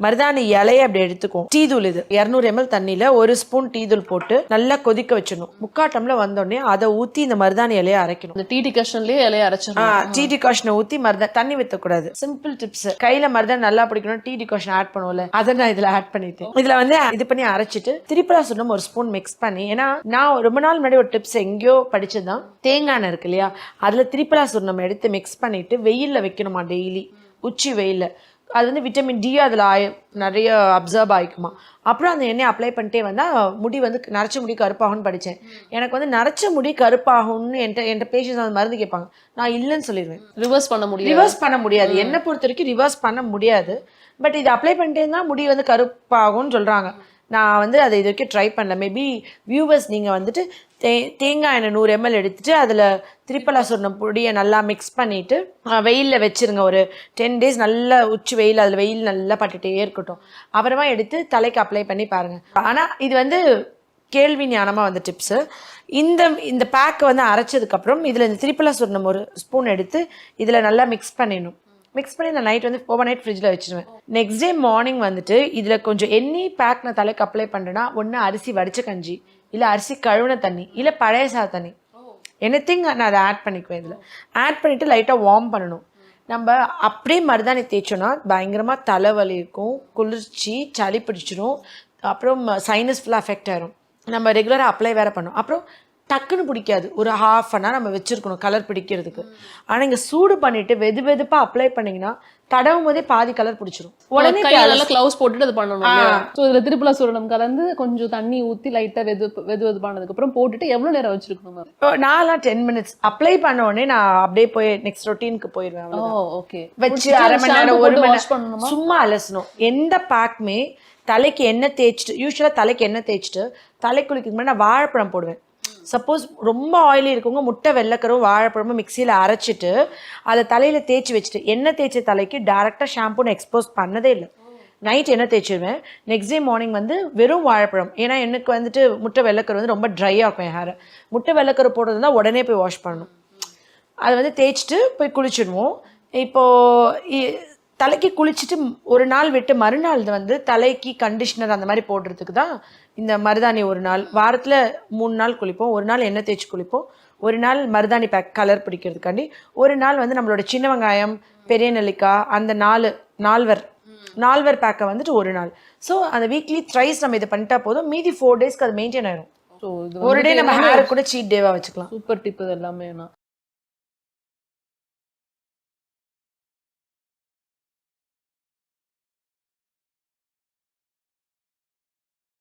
மருதாணி இலையை அப்படி எடுத்துக்கும். டீ தூள் இது 200 ml தண்ணியில 1 ஸ்பூன் டீ தூள் போட்டு நல்லா கொதிக்க வச்சிடணும். 3/4 டம்ளர் வந்தோடனே அதை ஊத்தி இந்த மருதாணி இலையை அரைக்கணும். இந்த டீ டிகாஷன்லயே இலையை அரைச்சிடணும். டீ டிகாஷனை ஊத்தி தண்ணி வித்தக்கூடாது. Simple tips. கையில மருதாணி நல்லா பிடிக்கணும். டீ டிகாஷன் ஆட் பண்ணுவோம்ல, அதை நான் இதுல ஆட் பண்ணிட்டேன். இதுல வந்து இது பண்ணி அரைச்சிட்டு திரிபுரா சூர்ணம் 1 ஸ்பூன் மிக்ஸ் பண்ணி, ஏன்னா நான் ரொம்ப நாள் முன்னாடி ஒரு டிப்ஸ் எங்கேயோ படிச்சதுதான், தேங்காய் எண்ணெய் இருக்கு இல்லையா, அதுல திரிபுரா சூர்ணம் எடுத்து மிக்ஸ் பண்ணிட்டு வெயில்ல வைக்கணுமா டெய்லி, உச்சி வெயில்ல. அது வந்து விட்டமின் டி அதில் நிறைய அப்சர்வ் ஆகிக்குமா. அப்புறம் அந்த எண்ணெய் அப்ளை பண்ணிட்டே வந்தால் முடி வந்து நரைச்ச முடி கருப்பாகும்னு படித்தேன். எனக்கு வந்து நரைச்ச முடி கருப்பாகும்னு என்கிட்ட பேஷண்ட்ஸ் அந்த மருந்து கேட்பாங்க. நான் இல்லைன்னு சொல்லிடுவேன். ரிவர்ஸ் பண்ண முடியாது. என்னை பொறுத்த வரைக்கும் ரிவர்ஸ் பண்ண முடியாது. பட் இது அப்ளை பண்ணிட்டே இருந்தால் முடி வந்து கருப்பாகும்னு சொல்கிறாங்க. நான் வந்து அதை இது வரைக்கும் ட்ரை பண்ணல. மேபி வியூவர்ஸ் நீங்கள் வந்துட்டு தேங்காய் எண்ணெய் 100 ml எடுத்துட்டு அதில் திரிபுரா சூர்ணம் பொடியை நல்லா மிக்ஸ் பண்ணிவிட்டு வெயிலில் வச்சுருங்க. ஒரு 10 days நல்லா உச்சி வெயில், அதில் வெயில் நல்லா பட்டுட்டே இருக்கட்டும். அப்புறமா எடுத்து தலைக்கு அப்ளை பண்ணி பாருங்கள். ஆனால் இது வந்து கேள்வி ஞானமாக வந்து டிப்ஸு. இந்த பேக்கை வந்து அரைச்சதுக்கப்புறம் இதில் இந்த திரிபுரா சூர்ணம் 1 ஸ்பூன் எடுத்து இதில் நல்லா மிக்ஸ் பண்ணிடணும். மிக்ஸ் பண்ணி நான் நைட் வந்து ஓவர் நைட் ஃப்ரிட்ஜில் வச்சுருவேன். நெக்ஸ்ட் டே மார்னிங் வந்துட்டு இதில் கொஞ்சம் எனி பேக் நான் தலைக்கு அப்ளை பண்ணுறேன்னா, ஒன்று அரிசி வடித்த கஞ்சி, இல்லை அரிசி கழுவின தண்ணி, இல்லை பழைய சாத தண்ணி, எனிதிங் நான் அதை ஆட் பண்ணிக்குவேன். இதில் ஆட் பண்ணிவிட்டு லைட்டாக வார்ம் பண்ணணும். நம்ம அப்படியே மருதாணி தேய்ச்சோன்னா பயங்கரமாக தலைவலி இருக்கும், குளிர்ச்சி, சளி பிடிச்சிடும், அப்புறம் சைனஸ் ஃபுல்லாக அஃபெக்ட் ஆயிரும். நம்ம ரெகுலராக அப்ளை வேறு பண்ணோம். அப்புறம் டக்குன்னு பிடிக்காது. ஒரு ½ அன் ஹவர் நம்ம வச்சிருக்கணும் கலர் பிடிக்கிறதுக்கு. ஆனால் இங்கே சூடு பண்ணிட்டு வெது வெதுப்பாக அப்ளை பண்ணிங்கன்னா தடவும் போதே பாதி கலர் பிடிச்சிரும். உடனே கிளவுஸ் போட்டுட்டு அது பண்ணணும். ஸோ இதில் திரிபுரா சூர்ணம் கலந்து கொஞ்சம் தண்ணி ஊற்றி லைட்டாக வெது பண்ணதுக்கு அப்புறம் போட்டுட்டு எவ்வளோ நேரம் வச்சிருக்கணும்? நான்லாம் 10 minutes அப்ளை பண்ண உடனே நான் அப்படியே போய் நெக்ஸ்ட் ரொட்டீனுக்கு போயிடுவேன். ஓகே. வச்சு அரை மணி நேரம் 1 மணி நேரம் சும்மா அலசணும். எந்த பேக்குமே தலைக்கு எண்ணெய் தேய்ச்சிட்டு, யூஸ்வலாக தலைக்கு எண்ணெய் தேய்ச்சிட்டு தலை குளிக்கும் முன்னாடி நான் வாழைப்பழம் போடுவேன். சப்போஸ் ரொம்ப ஆயிலி இருக்கவங்க முட்டை வெள்ளைக்கரும் வாழைப்பழமும் மிக்சியில் அரைச்சிட்டு அதை தலையில் தேய்ச்சி வச்சுட்டு, எண்ணெய் தேய்ச்ச தலைக்கு டேரெக்டாக ஷாம்புன்னு எக்ஸ்போஸ் பண்ணதே இல்லை. நைட் எண்ணெய் தேய்ச்சிடுவேன். நெக்ஸ்ட் டே மார்னிங் வந்து வெறும் வாழைப்பழம். ஏன்னா எனக்கு வந்துட்டு முட்டை வெள்ளைக்கரு வந்து ரொம்ப ட்ரை ஆகும் என் ஹேரை. முட்டை வெள்ளைக்கரு போடுறது தான் உடனே போய் வாஷ் பண்ணணும். அதை வந்து தேய்ச்சிட்டு போய் குளிச்சிடுவோம். இப்போது தலைக்கு குளிச்சுட்டு ஒரு நாள் விட்டு மறுநாள் வந்து தலைக்கு கண்டிஷ்னர் அந்த மாதிரி போடுறதுக்கு தான் இந்த மருதாணி. ஒரு நாள் வாரத்தில் 3 நாள் குளிப்போம். ஒரு நாள் எண்ணெய் தேய்ச்சி குளிப்போம், ஒரு நாள் மருதாணி பேக் கலர் பிடிக்கிறதுக்காண்டி, ஒரு நாள் வந்து நம்மளோட சின்ன வெங்காயம், பெரிய நெல்லிக்காய், அந்த நால்வர் பேக்கை வந்துட்டு ஒரு நாள். ஸோ அந்த வீக்லி த்ரைஸ் நம்ம இதை பண்ணிட்டா போதும். மீதி 4 daysக்கு அது மெயின்டைன் ஆயிரும். ஸோ ஒரு டே நம்ம ஹேர் கூட சீட் டேவாக வச்சுக்கலாம். சூப்பர் டிப் இது எல்லாமே.